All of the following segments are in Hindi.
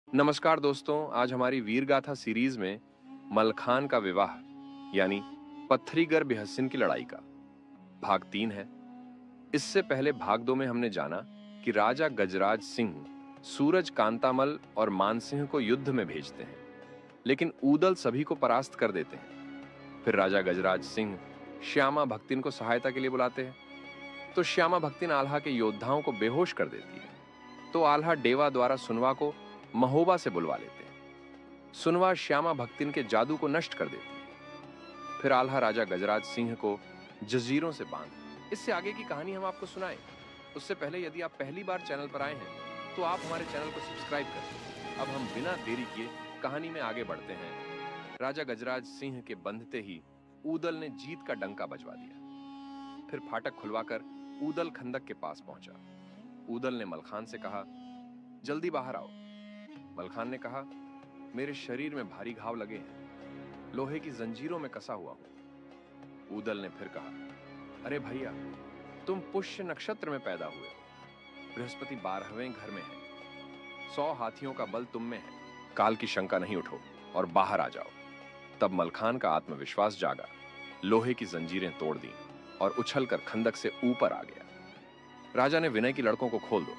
नमस्कार दोस्तों, आज हमारी वीर गाथा सीरीज में मलखान का विवाह यानी पत्थरीगढ़ बिहसिन की लड़ाई का भाग 3 है। इससे पहले भाग 2 में हमने जाना कि राजा गजराज सिंह सूरज कांतामल और मानसिंह को युद्ध में भेजते हैं, लेकिन ऊदल सभी को परास्त कर देते हैं। फिर राजा गजराज सिंह श्यामा भक्तिन को सहायता के लिए बुलाते हैं, तो श्यामा भक्तिन आल्हा के योद्धाओं को बेहोश कर देती है। तो आल्हा डेवा द्वारा सुनवा को महोबा से बुलवा लेते हैं। सुनवा श्यामा भक्तिन के जादू को नष्ट कर देती है। फिर आल्हा राजा गजराज सिंह को जंजीरों से बांध। इससे आगे की कहानी हम आपको सुनाएं, उससे पहले यदि आप पहली बार चैनल पर आए हैं तो आप हमारे चैनल को सब्सक्राइब करें। अब हम बिना देरी किए कहानी में आगे बढ़ते हैं। राजा गजराज सिंह के बंधते ही ऊदल ने जीत का डंका बजवा दिया। फिर फाटक खुलवाकर ऊदल खंदक के पास पहुंचा। ऊदल ने मलखान से कहा, जल्दी बाहर आओ। मलखान ने कहा, मेरे शरीर में भारी घाव लगे हैं, लोहे की जंजीरों में कसा हुआ हूं। ऊदल ने फिर कहा, अरे भैया, तुम पुष्य नक्षत्र में पैदा हुए हो। बृहस्पति 12वें घर में है। 100 हाथियों का बल तुम में है। काल की शंका नहीं उठो और बाहर आ जाओ। तब मलखान का आत्मविश्वास जागा, लोहे की जंजीरें तोड़ दी और उछलकर खंदक से ऊपर आ गया। राजा ने विनय की लड़कों को खोल दो,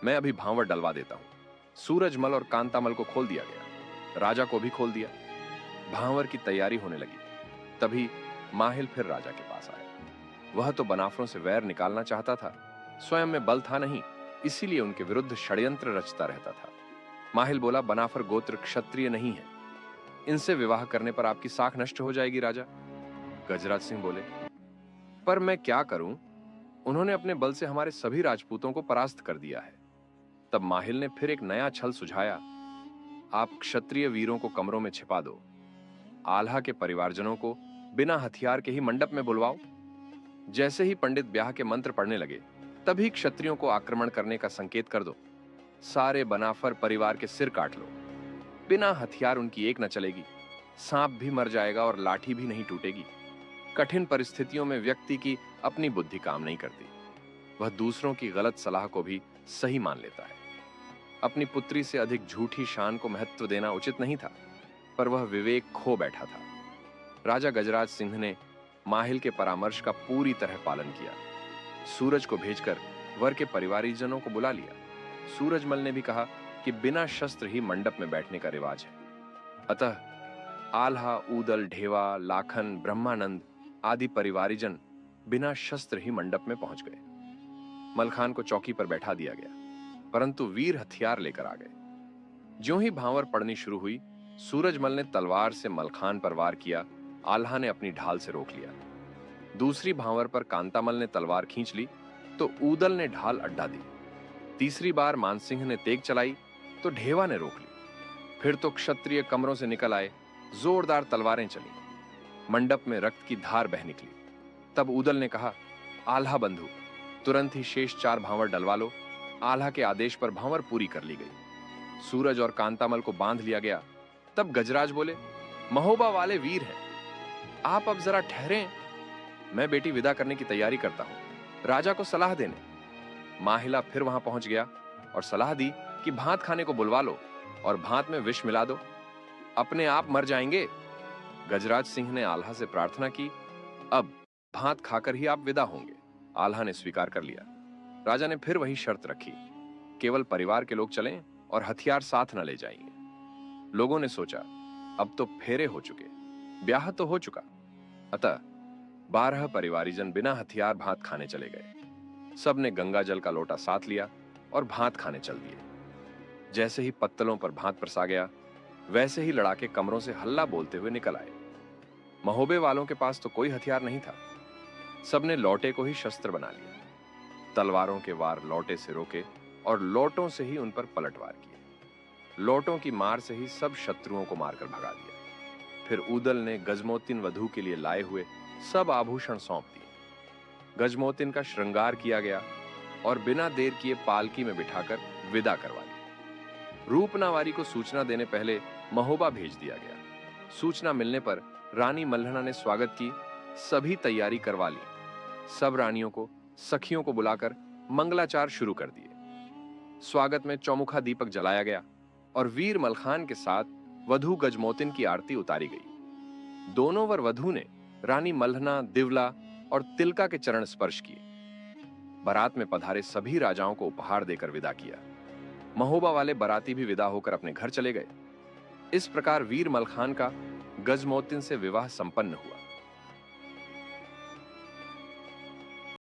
मैं अभी भांवर डलवा देता हूं। सूरजमल और कांतामल को खोल दिया गया। राजा को भी खोल दिया। भांवर की तैयारी होने लगी। तभी माहिल फिर राजा के पास आया। वह तो बनाफरों से वैर निकालना चाहता था, स्वयं में बल था नहीं, इसीलिए उनके विरुद्ध षड्यंत्र रचता रहता था। माहिल बोला, बनाफर गोत्र क्षत्रिय नहीं है, इनसे विवाह करने पर आपकी साख नष्ट हो जाएगी राजा। गजराज सिंह बोले, पर मैं क्या करूं, उन्होंने अपने बल से हमारे सभी राजपूतों को परास्त कर दिया है। तब माहिल ने फिर एक नया छल सुझाया, आप क्षत्रिय वीरों को कमरों में छिपा दो। आल्हा के परिवारजनों को बिना हथियार के ही मंडप में बुलवाओ। जैसे ही पंडित ब्याह के मंत्र पढ़ने लगे, तभी क्षत्रियों को आक्रमण करने का संकेत कर दो। सारे बनाफर परिवार के सिर काट लो। बिना हथियार उनकी एक न चलेगी। सांप भी मर जाएगा और लाठी भी नहीं टूटेगी। कठिन परिस्थितियों में व्यक्ति की अपनी बुद्धि काम नहीं करती। वह दूसरों की गलत सलाह को भी सही मान लेता है। अपनी पुत्री से अधिक झूठी शान को महत्व देना उचित नहीं था, पर वह विवेक खो बैठा था। राजा गजराज सिंह ने माहिल के परामर्श का पूरी तरह पालन किया। सूरज को भेजकर वर के परिवारीजनों को बुला लिया। सूरजमल ने भी कहा कि बिना शस्त्र ही मंडप में बैठने का रिवाज है। अतः आल्हा, ऊदल, ढेवा, लाखन, ब्रह्मानंद आदि परिवारीजन बिना शस्त्र ही मंडप में पहुंच गए। मलखान को चौकी पर बैठा दिया गया, परंतु वीर हथियार लेकर आ गए। ज्यों ही भांवर पड़नी शुरू हुई, सूरजमल ने तलवार से मलखान पर वार किया। आल्हा ने अपनी ढाल से रोक लिया। दूसरी भांवर पर कांतामल ने तलवार खींच ली तो ऊदल ने ढाल अड्डा दी। तीसरी बार मानसिंह ने तेग चलाई तो ढेवा ने रोक ली। फिर तो क्षत्रिय कमरों से निकल आए, जोरदार तलवारें चली। मंडप में रक्त की धार बह निकली। तब ऊदल ने कहा, आल्हा बंधु, तुरंत ही शेष 4 भांवर डलवा लो। आल्हा के आदेश पर भांवर पूरी कर ली गई। सूरज और कांतामल को बांध लिया गया। तब गजराज बोले, महोबा वाले वीर हैं, आप अब जरा ठहरें, मैं बेटी विदा करने की तैयारी करता हूं, राजा को सलाह देने। माहिला फिर वहां पहुंच गया और सलाह दी कि भात खाने को बुलवा लो और भात में विष मिला दो, अपने आप मर जाएंगे। गजराज सिंह ने आल्हा से प्रार्थना की, अब भात खाकर ही आप विदा होंगे। आल्हा ने स्वीकार कर लिया। राजा ने फिर वही शर्त रखी, केवल परिवार के लोग चलें और हथियार साथ न ले जाएंगे। लोगों ने सोचा, अब तो फेरे हो चुके, ब्याह तो हो चुका। अतः 12 परिवारीजन बिना हथियार भात खाने चले गए। सब ने गंगा जल का लोटा साथ लिया और भात खाने चल दिए। जैसे ही पत्तलों पर भात परसा गया, वैसे ही लड़ाके कमरों से हल्ला बोलते हुए निकल आए। महोबे वालों के पास तो कोई हथियार नहीं था। सबने लौटे को ही शस्त्र बना लिया। तलवारों के वार लौटे से रोके और लोटों से ही उन पर पलटवार किए। लोटों की मार से ही सब शत्रुओं को मारकर भगा दिया। फिर ऊदल ने गजमोतिन वधू के लिए लाए हुए सब आभूषण सौंप दिए। गजमोतिन का श्रृंगार किया गया और बिना देर किए पालकी में बिठाकर विदा करवा ली। रूपनावारी को सूचना देने पहले महोबा भेज दिया गया। सूचना मिलने पर रानी मल्हना ने स्वागत की, सभी तैयारी करवा ली। सब रानियों को, सखियों को बुलाकर मंगलाचार शुरू कर दिए। स्वागत में चौमुखा दीपक जलाया गया। और वीर मलखान के साथ वधू गजमोतिन की आरती उतारी गई। दोनों वर वधू ने रानी मल्हना, दिवला और तिलका के चरण स्पर्श किए। बारात में पधारे सभी राजाओं को उपहार देकर विदा किया। महोबा वाले बाराती भी विदा होकर अपने घर चले गए। इस प्रकार वीर मलखान का गजमोतिन से विवाह संपन्न हुआ।